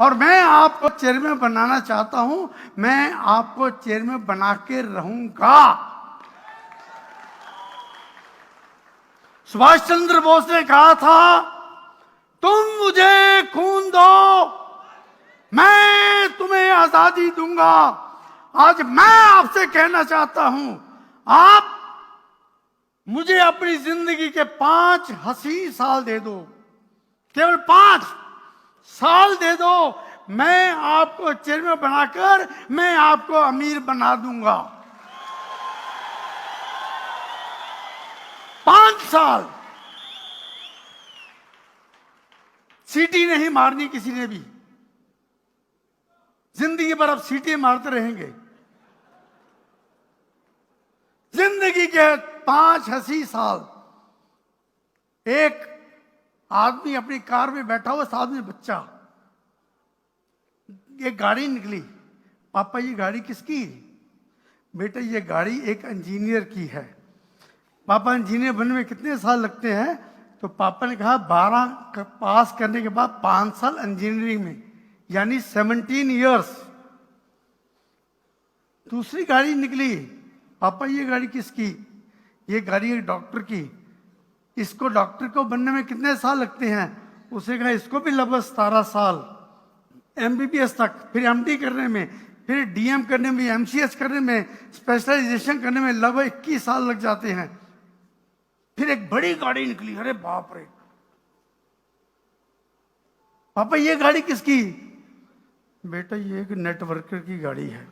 और मैं आपको चेयरमैन बनाना चाहता हूं, मैं आपको चेयरमैन बना के रहूंगा। सुभाष चंद्र बोस ने कहा था, तुम मुझे खून दो, मैं तुम्हें आजादी दूंगा। आज मैं आपसे कहना चाहता हूं, आप मुझे अपनी जिंदगी के 5 हसीन साल दे दो, केवल 5 साल दे दो, मैं आपको चेयरमैन बनाकर मैं आपको अमीर बना दूंगा। 5 साल। सीटी नहीं मारनी किसी ने भी, जिंदगी भर अब सीटी मारते रहेंगे। जिंदगी के 5 हसीन साल। एक आदमी अपनी कार में बैठा हुआ, साथ में बच्चा, एक गाड़ी निकली। पापा ये गाड़ी किसकी? बेटा ये गाड़ी एक इंजीनियर की है। पापा इंजीनियर बनने में कितने साल लगते हैं? तो पापा ने कहा 12 पास करने के बाद 5 साल इंजीनियरिंग में, यानी 17 इयर्स। दूसरी गाड़ी निकली। पापा ये गाड़ी किसकी? ये गाड़ी एक डॉक्टर की। इसको डॉक्टर को बनने में कितने साल लगते हैं? उसे कहा इसको भी लगभग 17 साल, एमबीबीएस तक, फिर एमडी करने में, फिर डीएम करने में, एमसीएस करने में, स्पेशलाइजेशन करने में लगभग 21 साल लग जाते हैं। फिर एक बड़ी गाड़ी निकली। अरे बाप रे, पापा ये गाड़ी किसकी? बेटा ये एक नेटवर्कर की गाड़ी है।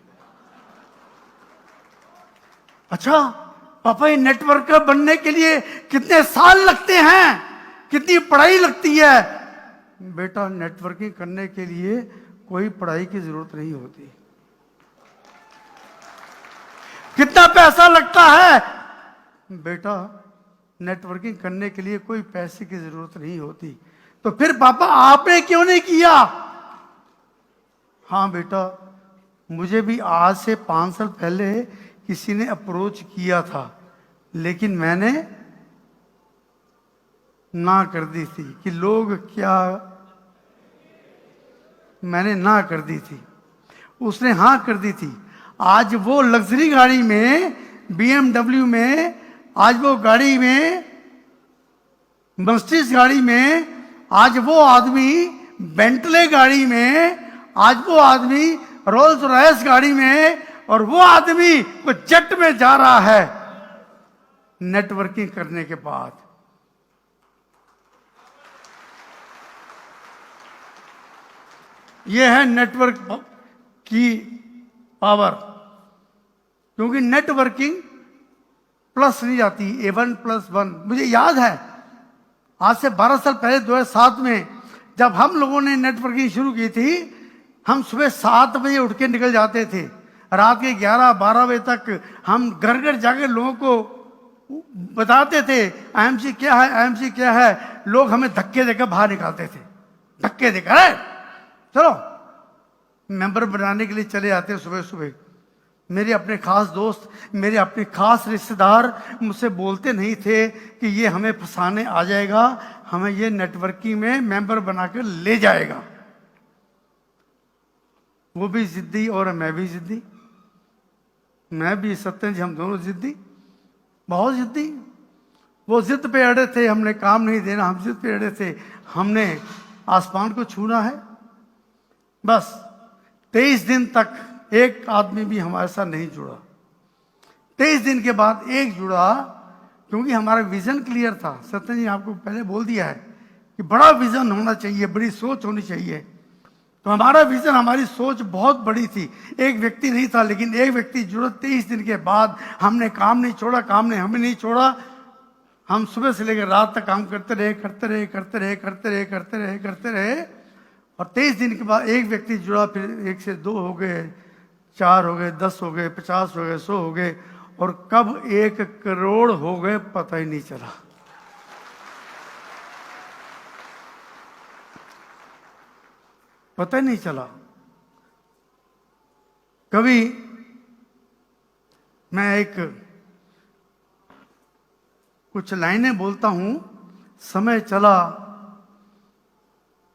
अच्छा पापा ये नेटवर्कर बनने के लिए कितने साल लगते हैं, कितनी पढ़ाई लगती है? बेटा नेटवर्किंग करने के लिए कोई पढ़ाई की जरूरत नहीं होती। कितना पैसा लगता है? बेटा नेटवर्किंग करने के लिए कोई पैसे की जरूरत नहीं होती। तो फिर पापा आपने क्यों नहीं किया? हाँ बेटा, मुझे भी आज से 5 साल पहले किसी ने अप्रोच किया था, लेकिन मैंने ना कर दी थी कि लोग क्या, मैंने ना कर दी थी, उसने हाँ कर दी थी। आज वो लग्जरी गाड़ी में, बीएमडब्ल्यू में, आज वो गाड़ी में, मर्सिडीज गाड़ी में, आज वो आदमी बेंटले गाड़ी में, आज वो आदमी रोल्स रॉयस गाड़ी में, और वो आदमी वो जेट में जा रहा है नेटवर्किंग करने के बाद। ये है नेटवर्क की पावर। क्योंकि नेटवर्किंग प्लस नहीं जाती, A1+1। मुझे याद है आज से 12 साल पहले 2007 में जब हम लोगों ने नेटवर्किंग शुरू की थी, हम सुबह 7 बजे उठ के निकल जाते थे, रात के 11-12 बजे तक हम घर घर जाकर लोगों को बताते थे आईएमसी क्या है, आईएमसी क्या है। लोग हमें धक्के देकर बाहर निकालते थे, धक्के देकर चलो मेंबर बनाने के लिए चले आते सुबह सुबह। मेरे अपने खास दोस्त, मेरे अपने खास रिश्तेदार मुझसे बोलते नहीं थे कि ये हमें फंसाने आ जाएगा, हमें ये नेटवर्किंग में मेंबर बनाकर ले जाएगा। वो भी जिद्दी और मैं भी जिद्दी, मैं भी सत्यन जी, हम दोनों जिद्दी, बहुत जिद्दी। वो जिद पे अड़े थे, हमने काम नहीं देना, हम जिद पे अड़े थे, हमने आसमान को छूना है। बस 23 दिन तक एक आदमी भी हमारे साथ नहीं जुड़ा। 23 दिन के बाद एक जुड़ा, क्योंकि हमारा विजन क्लियर था। सत्यन जी आपको पहले बोल दिया है कि बड़ा विजन होना चाहिए, बड़ी सोच होनी चाहिए। तो हमारा विजन, हमारी सोच बहुत बड़ी थी। एक व्यक्ति नहीं था, लेकिन एक व्यक्ति जुड़ा। 23 दिन के बाद हमने काम नहीं छोड़ा, काम ने हमें नहीं छोड़ा। हम सुबह से लेकर रात तक काम करते रहे, करते रहे, करते रहे, करते रहे, करते रहे, करते रहे। और 23 दिन के बाद एक व्यक्ति जुड़ा। फिर 1 से 2 हो गए, 4 हो गए, 10 हो गए, 50 हो गए, 100 हो गए, और कब 1 करोड़ हो गए पता ही नहीं चला। पता ही नहीं चला। कभी मैं कुछ लाइनें बोलता हूं, समय चला,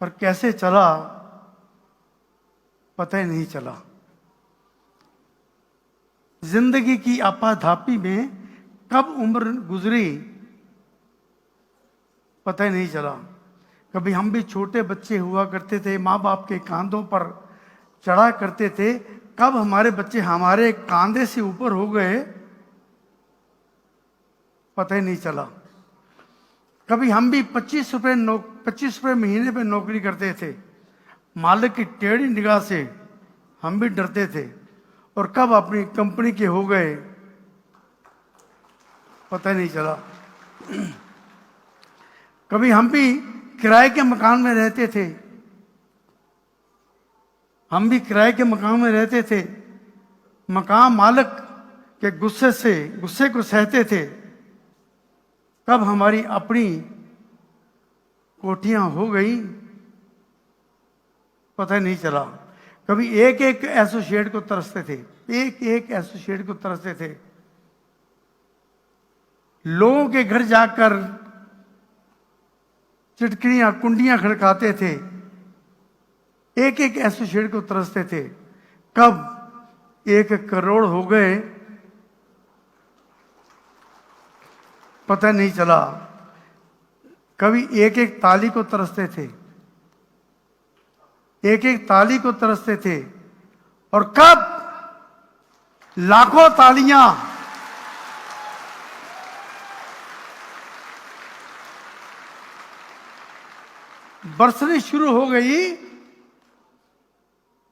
पर कैसे चला पता ही नहीं चला। जिंदगी की आपाधापी में कब उम्र गुजरी पता ही नहीं चला। कभी हम भी छोटे बच्चे हुआ करते थे, माँ बाप के कांधों पर चढ़ा करते थे, कब हमारे बच्चे हमारे कांधे से ऊपर हो गए पता ही नहीं चला। कभी हम भी 25 रुपये महीने पे नौकरी करते थे, मालिक की टेढ़ी निगाह से हम भी डरते थे, और कब अपनी कंपनी के हो गए पता ही नहीं चला। कभी हम भी किराए के मकान में रहते थे, हम भी किराए के मकान में रहते थे, मकान मालिक के गुस्से को सहते थे, कब हमारी अपनी कोठियां हो गई पता ही नहीं चला। कभी एक एक एसोसिएट को तरसते थे, एक एक एसोसिएट को तरसते थे, लोगों के घर जाकर चिटकनियां कुंडियां खड़काते थे, एक एक एसोसिएट को तरसते थे, कब 1 करोड़ हो गए पता नहीं चला। कभी एक एक ताली को तरसते थे, एक एक ताली को तरसते थे, और कब लाखों तालियां बरसनी शुरू हो गई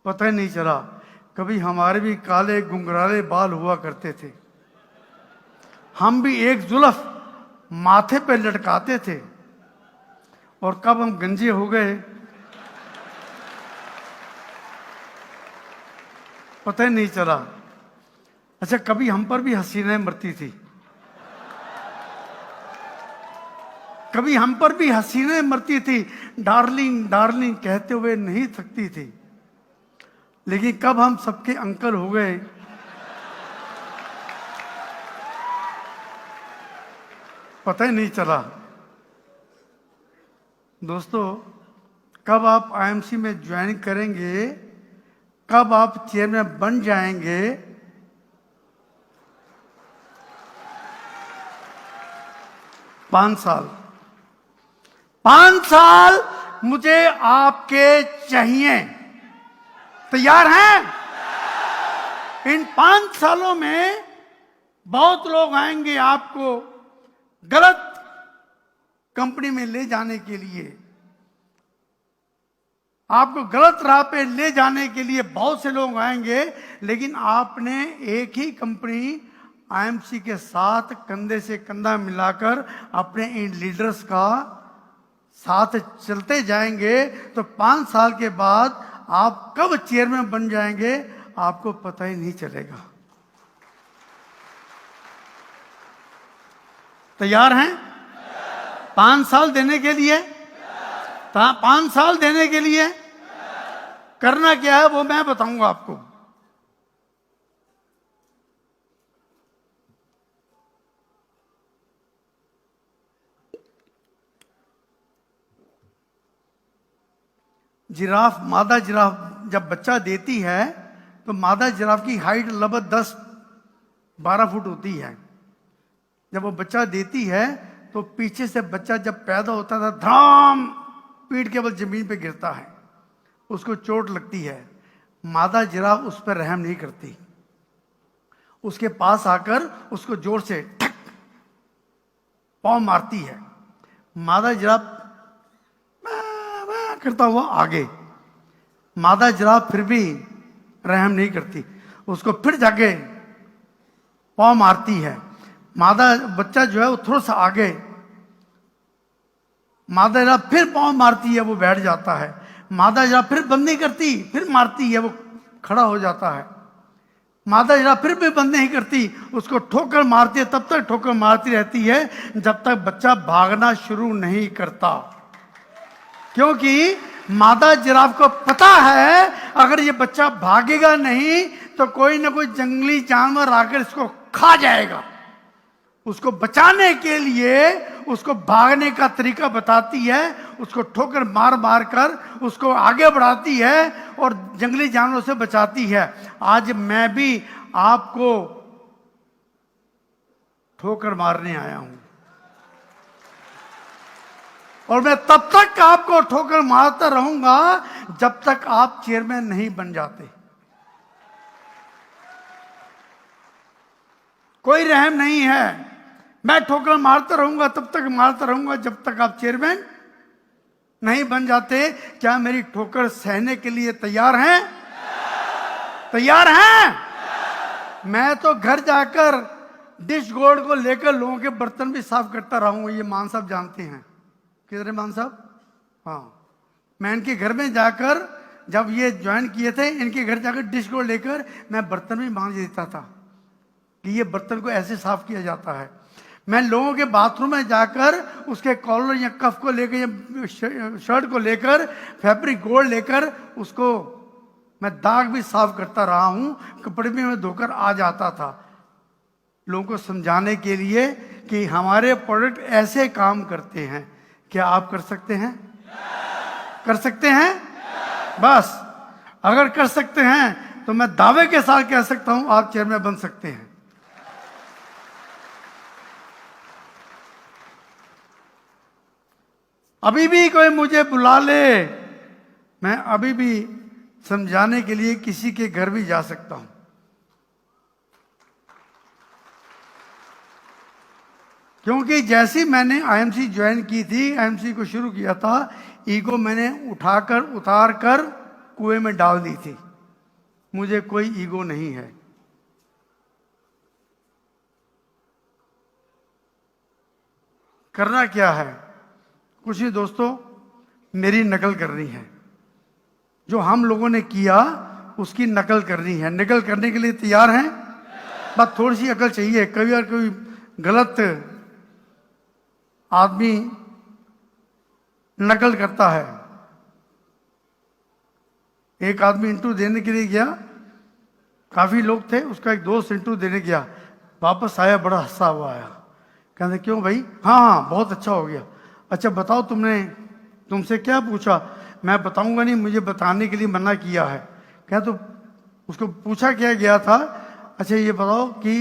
पता ही नहीं चला। कभी हमारे भी काले गुंगराले बाल हुआ करते थे, हम भी एक जुल्फ माथे पे लटकाते थे, और कब हम गंजे हो गए पता ही नहीं चला। अच्छा, कभी हम पर भी हसीनाएं मरती थी, कभी हम पर भी हसीनाएं मरती थी, डार्लिंग डार्लिंग कहते हुए नहीं थकती थी, लेकिन कब हम सबके अंकल हो गए पता ही नहीं चला। दोस्तों, कब आप आईएमसी में ज्वाइन करेंगे, कब आप चेयरमैन बन जाएंगे 5 साल, 5 साल मुझे आपके चाहिए। तैयार हैं? इन 5 सालों में बहुत लोग आएंगे आपको गलत कंपनी में ले जाने के लिए, आपको गलत राह पे ले जाने के लिए बहुत से लोग आएंगे, लेकिन आपने एक ही कंपनी आईएमसी के साथ कंधे से कंधा मिलाकर अपने इन लीडर्स का साथ चलते जाएंगे, तो 5 साल के बाद आप कब चेयरमैन बन जाएंगे आपको पता ही नहीं चलेगा। तैयार हैं? 5 साल देने के लिए, 5 साल देने के लिए करना क्या है वो मैं बताऊंगा आपको। जिराफ, मादा जिराफ जब बच्चा देती है तो मादा जिराफ की हाइट लगभग 10-12 फुट होती है। जब वो बच्चा देती है तो पीछे से बच्चा जब पैदा होता था धड़ाम पीठ के बल जमीन पे गिरता है, उसको चोट लगती है। मादा जिराफ उस पर रहम नहीं करती, उसके पास आकर उसको जोर से ठक पाँव मारती है। मादा जिराफ करता हुआ आगे, मादा जिराफ फिर भी रहम नहीं करती, उसको फिर जाके पाँव मारती है। मादा बच्चा जो है वो थोड़ा सा आगे, मादा जिराफ फिर पाँव मारती है, वो बैठ जाता है। मादा जिराफ फिर बंद नहीं करती, फिर मारती है, वो खड़ा हो जाता है। मादा जिराफ फिर भी बंद नहीं करती, उसको ठोकर मारती है, तब तक ठोकर मारती रहती है जब तक बच्चा भागना शुरू नहीं करता, क्योंकि मादा जिराफ को पता है अगर ये बच्चा भागेगा नहीं तो कोई ना कोई जंगली जानवर आकर इसको खा जाएगा। उसको बचाने के लिए उसको भागने का तरीका बताती है, उसको ठोकर मार मार कर उसको आगे बढ़ाती है और जंगली जानवरों से बचाती है। आज मैं भी आपको ठोकर मारने आया हूं और मैं तब तक आपको ठोकर मारता रहूंगा जब तक आप चेयरमैन नहीं बन जाते। कोई रहम नहीं है, मैं ठोकर मारता रहूंगा, तब तक मारता रहूंगा जब तक आप चेयरमैन नहीं बन जाते। क्या मेरी ठोकर सहने के लिए तैयार हैं? तैयार हैं? मैं तो घर जाकर डिश गोल्ड को लेकर लोगों के बर्तन भी साफ करता रहूंगा। ये मान साहब जानते हैं। किधर है मान साहब? हाँ, मैं इनके घर में जाकर, जब ये ज्वाइन किए थे, इनके घर जाकर डिश गोल्ड लेकर मैं बर्तन भी मांज देता था कि ये बर्तन को ऐसे साफ किया जाता है। मैं लोगों के बाथरूम में जाकर उसके कॉलर या कफ को लेकर या शर्ट को लेकर फैब्रिक गोल्ड लेकर उसको मैं दाग भी साफ करता रहा हूं, कपड़े भी मैं धोकर आ जाता था लोगों को समझाने के लिए कि हमारे प्रोडक्ट ऐसे काम करते हैं। क्या आप कर सकते हैं? कर सकते हैं? बस अगर कर सकते हैं तो मैं दावे के साथ कह सकता हूं आप चेयरमैन बन सकते हैं। अभी भी कोई मुझे बुला ले, मैं अभी भी समझाने के लिए किसी के घर भी जा सकता हूं। क्योंकि जैसी मैंने आईएमसी ज्वाइन की थी, आईएमसी को शुरू किया था, ईगो मैंने उठाकर उतार कर कुएं में डाल दी थी। मुझे कोई ईगो नहीं है। करना क्या है? कुछ नहीं दोस्तों, मेरी नकल करनी है। जो हम लोगों ने किया उसकी नकल करनी है। नकल करने के लिए तैयार हैं? बस थोड़ी सी अकल चाहिए। कभी और कोई गलत आदमी नकल करता है। एक आदमी इंटरव्यू देने के लिए गया, काफी लोग थे, उसका एक दोस्त इंटरव्यू देने गया, वापस आया बड़ा हंसा हुआ आया। कहते क्यों भाई? हाँ हाँ बहुत अच्छा हो गया। अच्छा बताओ तुमसे क्या पूछा? मैं बताऊंगा नहीं, मुझे बताने के लिए मना किया है। क्या तो उसको पूछा क्या गया था? अच्छा ये बताओ कि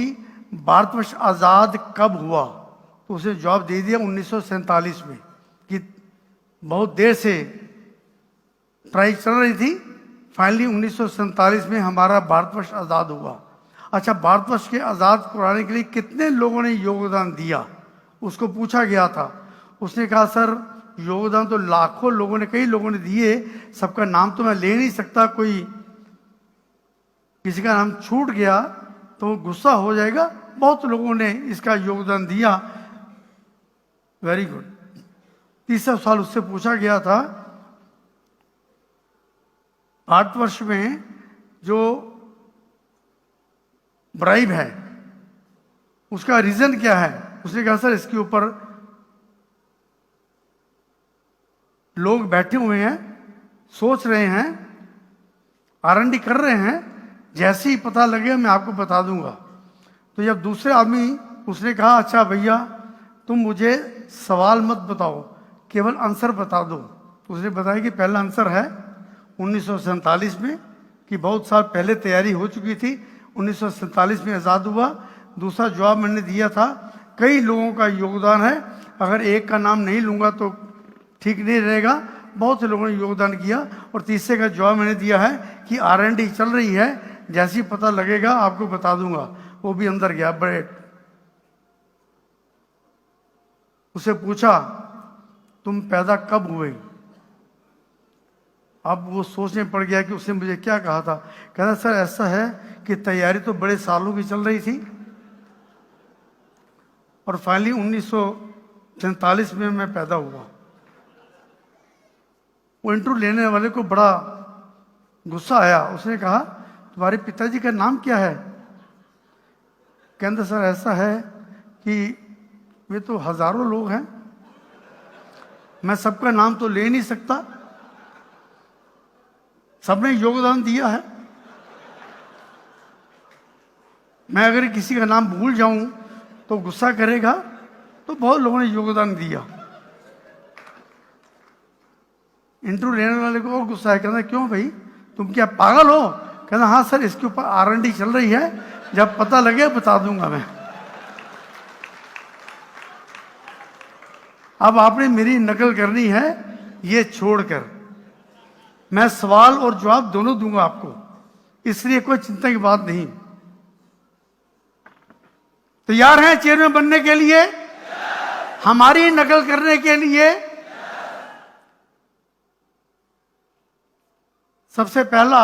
भारतवर्ष आज़ाद कब हुआ? तो उसने जवाब दे दिया 1947 में, कि बहुत देर से ट्राई चल रही थी, फाइनली 1947 में हमारा भारतवर्ष आज़ाद हुआ। अच्छा भारतवर्ष के आज़ाद कराने के लिए कितने लोगों ने योगदान दिया? उसको पूछा गया था। उसने कहा सर योगदान तो लाखों लोगों ने, कई लोगों ने दिए, सबका नाम तो मैं ले नहीं सकता, कोई किसी का नाम छूट गया तो गुस्सा हो जाएगा। बहुत लोगों ने इसका योगदान दिया। Very good. तीसरा सवाल उससे पूछा गया था, भारतवर्ष में जो ब्राइब है उसका रीजन क्या है? उसने कहा सर इसके ऊपर लोग बैठे हुए हैं, सोच रहे हैं, R&D कर रहे हैं, जैसे ही पता लगे मैं आपको बता दूंगा। तो जब दूसरे आदमी, उसने कहा अच्छा भैया तुम मुझे सवाल मत बताओ, केवल आंसर बता दो। उसने बताया कि पहला आंसर है 1947 में, कि बहुत साल पहले तैयारी हो चुकी थी, 1947 में आज़ाद हुआ। दूसरा जवाब मैंने दिया था कई लोगों का योगदान है, अगर एक का नाम नहीं लूँगा तो ठीक नहीं रहेगा, बहुत से लोगों ने योगदान किया। और तीसरे का जवाब मैंने दिया है कि R&D चल रही है, जैसे ही पता लगेगा आपको बता दूंगा। वो भी अंदर गया बड़े, उसे पूछा तुम पैदा कब हुए? अब वो सोचने पड़ गया कि उसने मुझे क्या कहा था। कहता सर ऐसा है कि तैयारी तो बड़े सालों की चल रही थी और फाइनली 1947 में मैं पैदा हुआ। वो इंटरव्यू लेने वाले को बड़ा गुस्सा आया। उसने कहा तुम्हारे पिताजी का नाम क्या है? कहते सर ऐसा है कि वे तो हजारों लोग हैं, मैं सबका नाम तो ले नहीं सकता, सबने योगदान दिया है, मैं अगर किसी का नाम भूल जाऊं तो गुस्सा करेगा। तो बहुत लोगों ने योगदान दिया। इंटरव्यू लेने वाले को और गुस्सा है, कहना क्यों भाई तुम क्या पागल हो? कहना हाँ सर, इसके ऊपर R&D चल रही है, जब पता लगे बता दूंगा मैं। अब आपने मेरी नकल करनी है, ये छोड़कर मैं सवाल और जवाब दोनों दूंगा आपको, इसलिए कोई चिंता की बात नहीं। तैयार हैं चेयरमैन बनने के लिए? हमारी नकल करने के लिए? सबसे पहला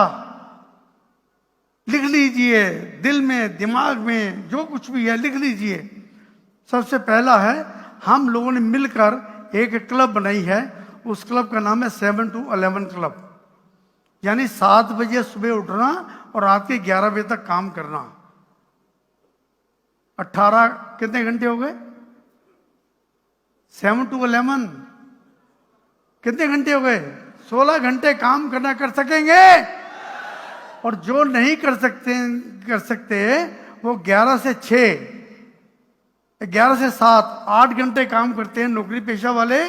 लिख लीजिए, दिल में दिमाग में जो कुछ भी है लिख लीजिए। सबसे पहला है, हम लोगों ने मिलकर एक क्लब बनाई है, उस क्लब का नाम है 7 to 11 क्लब। यानी 7 बजे सुबह उठना और रात के 11 बजे तक काम करना। 18 कितने घंटे हो गए? 7 to 11 कितने घंटे हो गए? 16 घंटे काम करना। कर सकेंगे? और जो नहीं कर सकते वो 11 से 6, 11 से 7, 8 घंटे काम करते हैं नौकरी पेशा वाले।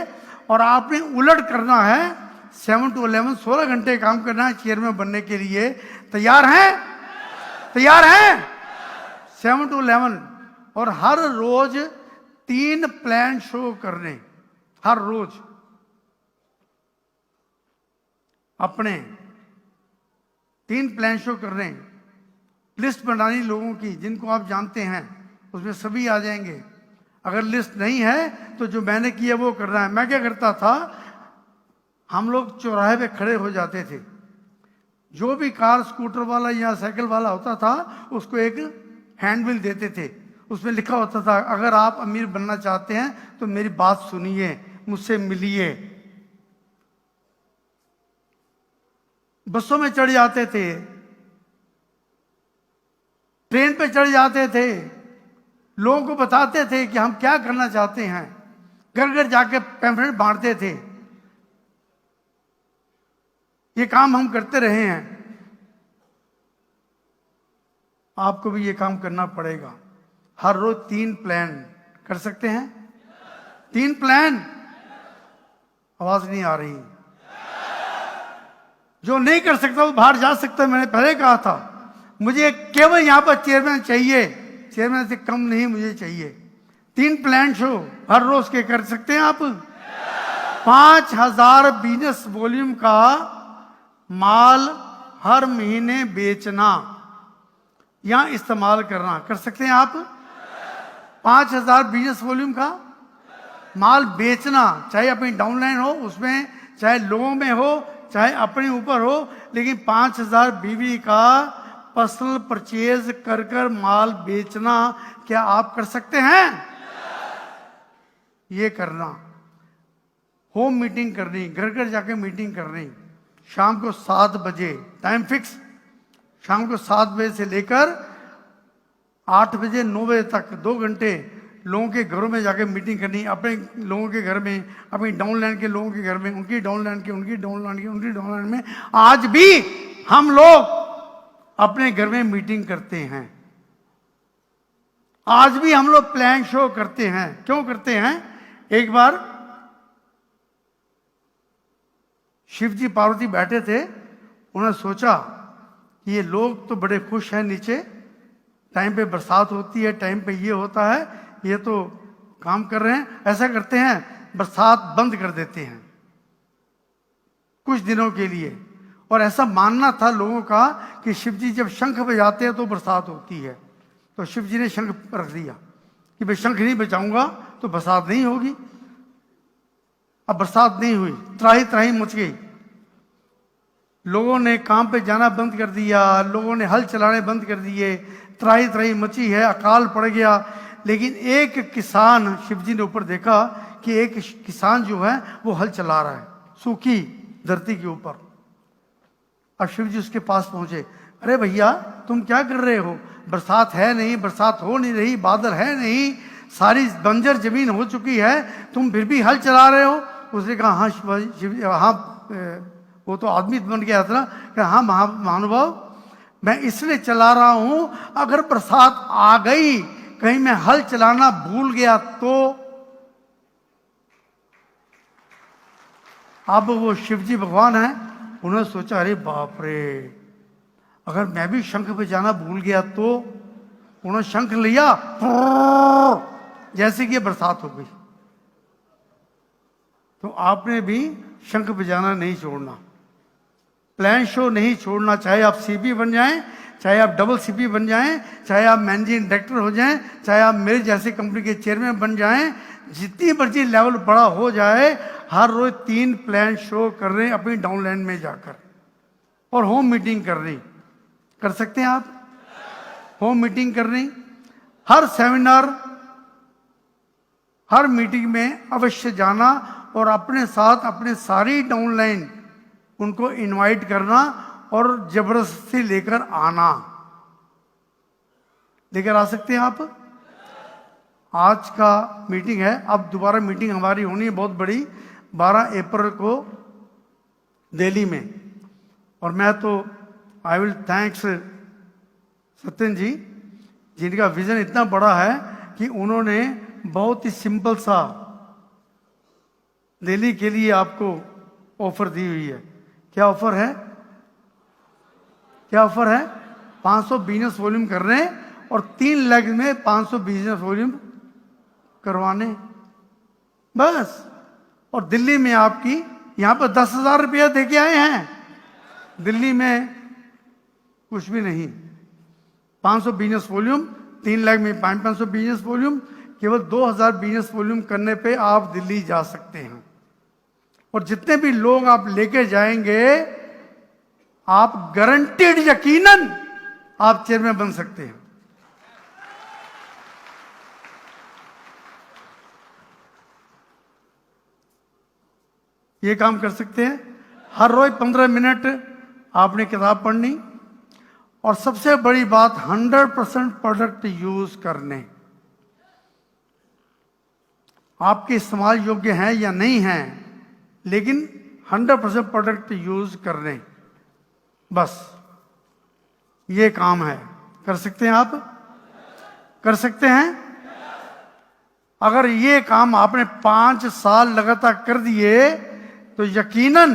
और आपने उलट करना है, 7 to 11 16 घंटे काम करना है चेयरमैन बनने के लिए। तैयार हैं? तैयार हैं? 7 to 11। और हर रोज 3 प्लान शो करने, हर रोज अपने 3 प्लान शो कर रहे हैं। लिस्ट बनानी लोगों की जिनको आप जानते हैं, उसमें सभी आ जाएंगे। अगर लिस्ट नहीं है तो जो मैंने किया वो करना है। मैं क्या करता था, हम लोग चौराहे पे खड़े हो जाते थे, जो भी कार स्कूटर वाला या साइकिल वाला होता था उसको एक हैंडबिल देते थे, उसमें लिखा होता था अगर आप अमीर बनना चाहते हैं तो मेरी बात सुनिए, मुझसे मिलिए। बसों में चढ़ जाते थे, ट्रेन पे चढ़ जाते थे, लोगों को बताते थे कि हम क्या करना चाहते हैं, घर घर जाके पैम्फलेट बांटते थे। ये काम हम करते रहे हैं, आपको भी ये काम करना पड़ेगा। हर रोज 3 प्लान कर सकते हैं? 3 प्लान? आवाज नहीं आ रही। जो नहीं कर सकता वो बाहर जा सकता है। मैंने पहले कहा था मुझे केवल यहां पर चेयरमैन चाहिए, चेयरमैन से कम नहीं मुझे चाहिए। 3 प्लान शो हर रोज के कर सकते हैं आप। 5000 बिजनेस वॉल्यूम का माल हर महीने बेचना या इस्तेमाल करना, कर सकते हैं आप? 5000 बिजनेस वॉल्यूम का माल बेचना, चाहे अपनी डाउनलाइन हो उसमें, चाहे लोगों में हो, चाहे अपने ऊपर हो, लेकिन 5000 बीवी का पर्सनल परचेज कर कर माल बेचना, क्या आप कर सकते हैं? ये करना। होम मीटिंग करनी, घर घर जाके मीटिंग करनी, शाम को 7 बजे, टाइम फिक्स, शाम को 7 बजे से लेकर 8 बजे 9 बजे तक 2 घंटे लोगों के घरों में जाके मीटिंग करनी। अपने लोगों के घर में, अपनी डाउनलाइन के लोगों के घर में, उनकी डाउनलाइन के, उनकी डाउनलाइन के, उनकी डाउनलाइन में। आज भी हम लोग अपने घर में मीटिंग करते हैं, आज भी हम लोग प्लान शो करते हैं। क्यों करते हैं? एक बार शिव जी पार्वती बैठे थे, उन्होंने सोचा कि ये लोग तो बड़े खुश हैं, नीचे टाइम पे बरसात होती है, टाइम पे ये होता है, ये तो काम कर रहे हैं। ऐसा करते हैं बरसात बंद कर देते हैं कुछ दिनों के लिए। और ऐसा मानना था लोगों का कि शिव जी जब शंख बजाते हैं तो बरसात होती है। तो शिव जी ने शंख रख दिया कि भाई शंख नहीं बजाऊंगा तो बरसात नहीं होगी। अब बरसात नहीं हुई, त्राही त्राही मच गई, लोगों ने काम पे जाना बंद कर दिया, लोगों ने हल चलाने बंद कर दिए, त्राही त्राही मची है, अकाल पड़ गया। लेकिन एक किसान, शिव जी ने ऊपर देखा कि एक किसान जो है वो हल चला रहा है सूखी धरती के ऊपर। अब शिव जी उसके पास पहुंचे, अरे भैया तुम क्या कर रहे हो? बरसात है नहीं, बरसात हो नहीं रही, बादल है नहीं, सारी बंजर जमीन हो चुकी है, तुम फिर भी हल चला रहे हो। उसने कहा हाँ शिव, हाँ वो तो आदमी बन गया था ना, हाँ महानुभाव मैं इसलिए चला रहा हूं, अगर बरसात आ गई कहीं मैं हल चलाना भूल गया तो अब वो शिवजी भगवान हैं, उन्होंने सोचा अरे बाप रे, अगर मैं भी शंख पे जाना भूल गया तो उन्होंने शंख लिया, जैसे कि बरसात हो गई। तो आपने भी शंख बजाना नहीं छोड़ना, प्लान शो नहीं छोड़ना, चाहे आप सीपी बन जाएं, चाहे आप डबल सीपी बन जाएं, चाहे आप मैनेजिंग डायरेक्टर हो जाएं, चाहे आप मेरे जैसी कंपनी के चेयरमैन बन जाएं, जितनी मर्जी लेवल बड़ा हो जाए, हर रोज 3 प्लान शो कर रहे हैं अपनी डाउनलाइन में जाकर, और होम मीटिंग कर रही। कर सकते हैं आप? होम मीटिंग कर रही, हर सेमिनार, हर मीटिंग में अवश्य जाना और अपने साथ अपने सारी डाउनलाइन उनको इनवाइट करना और जबरदस्ती लेकर आना। लेकर आ सकते हैं आप? आज का मीटिंग है, अब दोबारा मीटिंग हमारी होनी है बहुत बड़ी, 12 अप्रैल को दिल्ली में। और मैं तो आई विल थैंक्स सत्यन जी, जिनका विजन इतना बड़ा है कि उन्होंने बहुत ही सिंपल सा दिल्ली के लिए आपको ऑफर दी हुई है। क्या ऑफर है? क्या ऑफर है? 500 बिजनेस वॉल्यूम कर रहे हैं और 3 लाख में 500 बिजनेस वॉल्यूम करवाने, बस। और दिल्ली में आपकी, यहां पर 10,000 रुपया दे के आए हैं, दिल्ली में कुछ भी नहीं। 500 बिजनेस वॉल्यूम, 3 लाख में 500 बिजनेस वॉल्यूम, केवल 2,000 बिजनेस वॉल्यूम करने पे आप दिल्ली जा सकते हैं। और जितने भी लोग आप लेके जाएंगे, आप गारंटीड, यकीनन आप चेयरमैन बन सकते हैं। ये काम कर सकते हैं। हर रोज 15 मिनट आपने किताब पढ़नी, और सबसे बड़ी बात 100% प्रोडक्ट यूज करने। आपके इस्तेमाल योग्य हैं या नहीं हैं, लेकिन 100% प्रोडक्ट यूज करने, बस ये काम है। कर सकते हैं आप? कर सकते हैं? अगर ये काम आपने 5 साल लगातार कर दिए तो यकीनन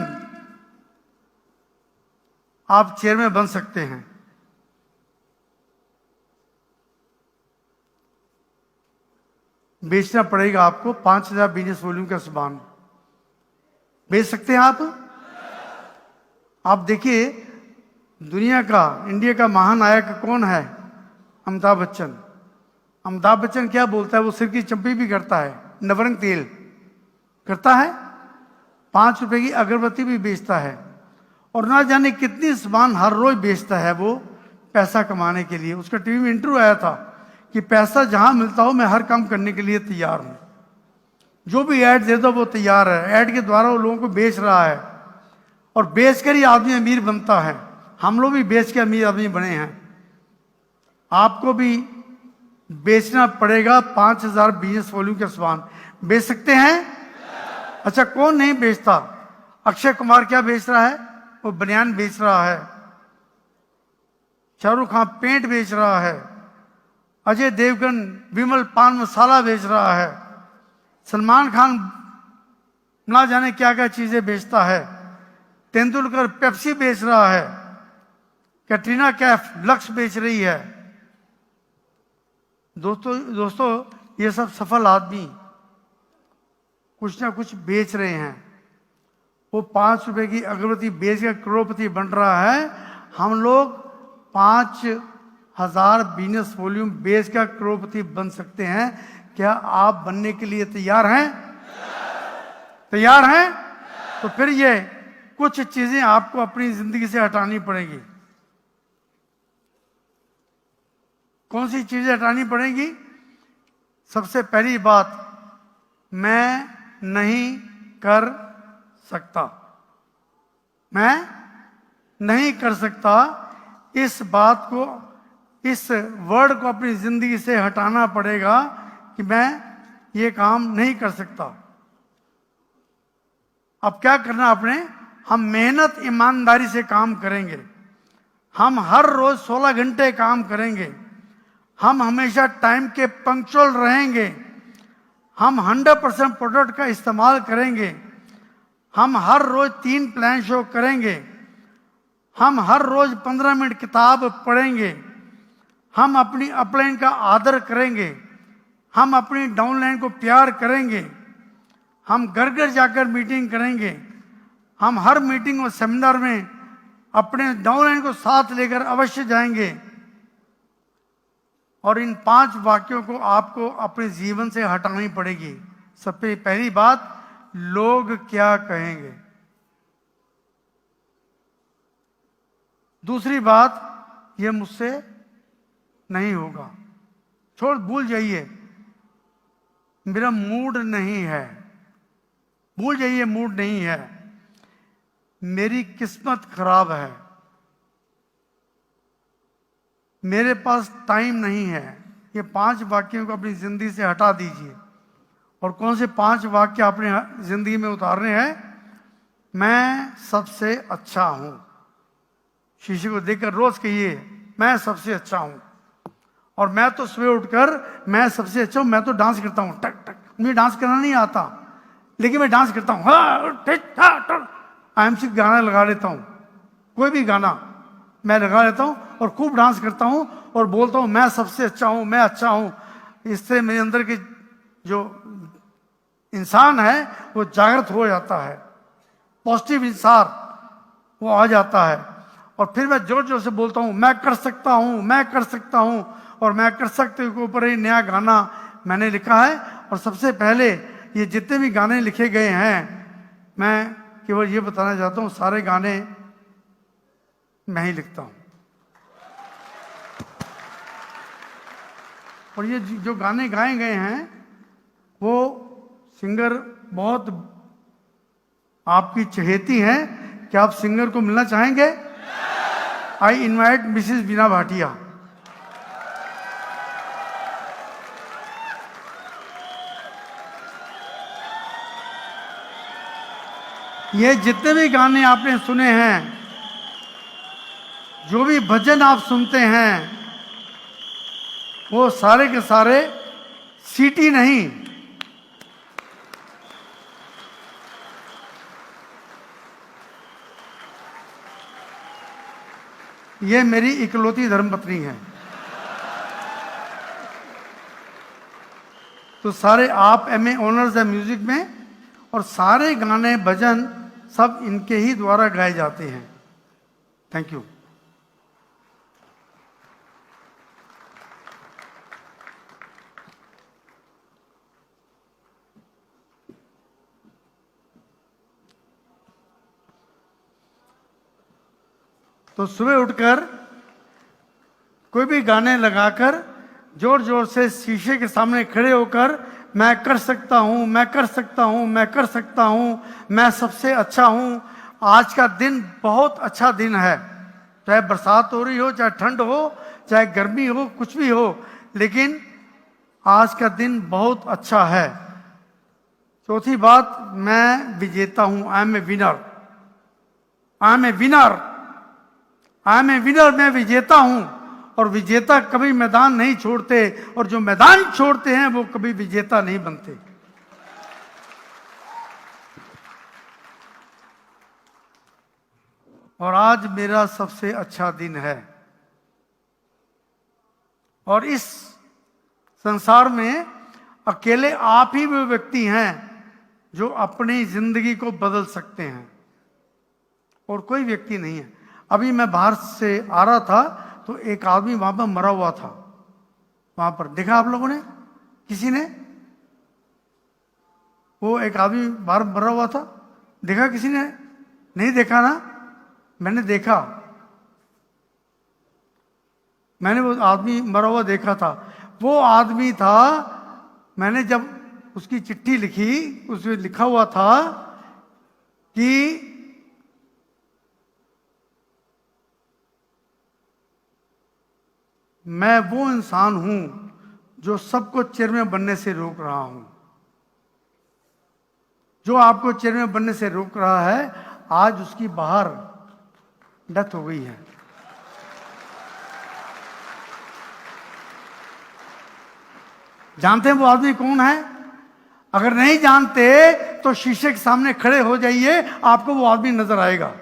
आप चेयरमैन बन सकते हैं। बेचना पड़ेगा आपको 5,000 बिजनेस वॉल्यूम का सामान। बेच सकते हैं आप? आप देखिए, दुनिया का, इंडिया का महानायक कौन है? अमिताभ बच्चन। अमिताभ बच्चन क्या बोलता है? वो सिर की चंपी भी करता है, नवरंग तेल करता है, 5 रुपए की अगरबत्ती भी बेचता है, और ना जाने कितनी सामान हर रोज बेचता है वो पैसा कमाने के लिए। उसका टीवी में इंटरव्यू आया था कि पैसा जहां मिलता हो मैं हर काम करने के लिए तैयार हूं, जो भी ऐड दे दो वो तैयार है। ऐड के द्वारा वो लोगों को बेच रहा है, और बेचकर ही आदमी अमीर बनता है। हम लोग भी बेच के अमीर आदमी बने हैं। आपको भी बेचना पड़ेगा 5,000 बिजनेस वॉल्यूम का सामान। बेच सकते हैं? अच्छा, कौन नहीं बेचता? अक्षय कुमार क्या बेच रहा है? वो बनियान बेच रहा है। शाहरुख खान पेंट बेच रहा है। अजय देवगन विमल पान मसाला बेच रहा है। सलमान खान ना जाने क्या क्या चीजें बेचता है। तेंदुलकर पेप्सी बेच रहा है। कैटरीना कैफ लक्स बेच रही है। दोस्तों ये सब सफल आदमी कुछ ना कुछ बेच रहे हैं। वो 5 रुपए की अगरबत्ती बेच के करोड़पति बन रहा है। हम लोग 5,000 बिजनेस वॉल्यूम बेच कर करोड़पति बन सकते हैं। क्या आप बनने के लिए तैयार हैं? तैयार हैं? तो फिर ये कुछ चीजें आपको अपनी जिंदगी से हटानी पड़ेगी। कौन सी चीजें हटानी पड़ेगी? सबसे पहली बात, मैं नहीं कर सकता। मैं नहीं कर सकता, इस बात को, इस वर्ड को अपनी जिंदगी से हटाना पड़ेगा कि मैं ये काम नहीं कर सकता। अब क्या करना आपने? हम मेहनत ईमानदारी से काम करेंगे। हम हर रोज 16 घंटे काम करेंगे। हम हमेशा टाइम के पंक्चुअल रहेंगे, हम 100% प्रोडक्ट का इस्तेमाल करेंगे, हम हर रोज 3 प्लान शो करेंगे, हम हर रोज 15 मिनट किताब पढ़ेंगे, हम अपनी अपलाइन का आदर करेंगे, हम अपनी डाउनलाइन को प्यार करेंगे, हम घर घर जाकर मीटिंग करेंगे, हम हर मीटिंग और सेमिनार में अपने डाउनलाइन को साथ लेकर अवश्य जाएंगे। और इन 5 वाक्यों को आपको अपने जीवन से हटानी पड़ेगी। सबसे पहली बात, लोग क्या कहेंगे। दूसरी बात, ये मुझसे नहीं होगा, छोड़ भूल जाइए, मेरा मूड नहीं है, भूल जाइए मूड नहीं है, मेरी किस्मत खराब है, मेरे पास टाइम नहीं है। ये 5 वाक्यों को अपनी जिंदगी से हटा दीजिए। और कौन से 5 वाक्य अपने जिंदगी में उतारने हैं? मैं सबसे अच्छा हूं। शीशे को देखकर रोज कहिए, मैं सबसे अच्छा हूं। और मैं तो सुबह उठकर मैं सबसे अच्छा हूं, मैं तो डांस करता हूं, टक टक। मुझे डांस करना नहीं आता, लेकिन मैं डांस करता हूं। IMC गाना लगा लेता हूं, कोई भी गाना मैं लगा लेता हूं और खूब डांस करता हूं और बोलता हूं मैं सबसे अच्छा हूं, मैं अच्छा हूं। इससे मेरे अंदर के जो इंसान है वो जागृत हो जाता है, पॉजिटिव इंसान वो आ जाता है। और फिर मैं जोर जोर से बोलता हूं मैं कर सकता हूं, मैं कर सकता हूं। और मैं कर सकते के ऊपर ही नया गाना मैंने लिखा है। और सबसे पहले ये जितने भी गाने लिखे गए हैं, मैं केवल ये बताना चाहता हूं, सारे गाने मैं ही लिखता हूं। और ये जो गाने गाए गए हैं वो सिंगर बहुत आपकी चहेती हैं। क्या आप सिंगर को मिलना चाहेंगे? आई इनवाइट मिसेस बीना भाटिया। ये जितने भी गाने आपने सुने हैं, जो भी भजन आप सुनते हैं, वो सारे के सारे सीटी नहीं, ये मेरी इकलौती धर्मपत्नी है। तो सारे आप MA ऑनर्स है म्यूजिक में, और सारे गाने भजन सब इनके ही द्वारा गाए जाते हैं। Thank you. तो सुबह उठकर कोई भी गाने लगाकर जोर जोर से शीशे के सामने खड़े होकर मैं कर सकता हूं, मैं कर सकता हूं, मैं कर सकता हूं, मैं सबसे अच्छा हूं। आज का दिन बहुत अच्छा दिन है, चाहे बरसात हो रही हो, चाहे ठंड हो, चाहे गर्मी हो, कुछ भी हो, लेकिन आज का दिन बहुत अच्छा है। चौथी बात, मैं विजेता हूं। I am a winner, I am a winner, I am a winner. मैं विजेता हूं। और विजेता कभी मैदान नहीं छोड़ते, और जो मैदान छोड़ते हैं वो कभी विजेता नहीं बनते। और आज मेरा सबसे अच्छा दिन है। और इस संसार में अकेले आप ही वो व्यक्ति हैं जो अपनी जिंदगी को बदल सकते हैं, और कोई व्यक्ति नहीं है। अभी मैं बाहर से आ रहा था तो एक आदमी वहां पर मरा हुआ था। वहां पर देखा आप लोगों ने, किसी ने? वो एक आदमी बाहर मरा हुआ था, देखा किसी ने? नहीं देखा ना? मैंने देखा, मैंने वो आदमी मरा हुआ देखा था। वो आदमी था, मैंने जब उसकी चिट्ठी लिखी, उसमें लिखा हुआ था कि मैं वो इंसान हूं जो सबको चेयरमैन बनने से रोक रहा हूं। जो आपको चेयरमैन बनने से रोक रहा है, आज उसकी बाहर डेथ हो गई है। जानते हैं वो आदमी कौन है? अगर नहीं जानते तो शीशे के सामने खड़े हो जाइए, आपको वो आदमी नजर आएगा।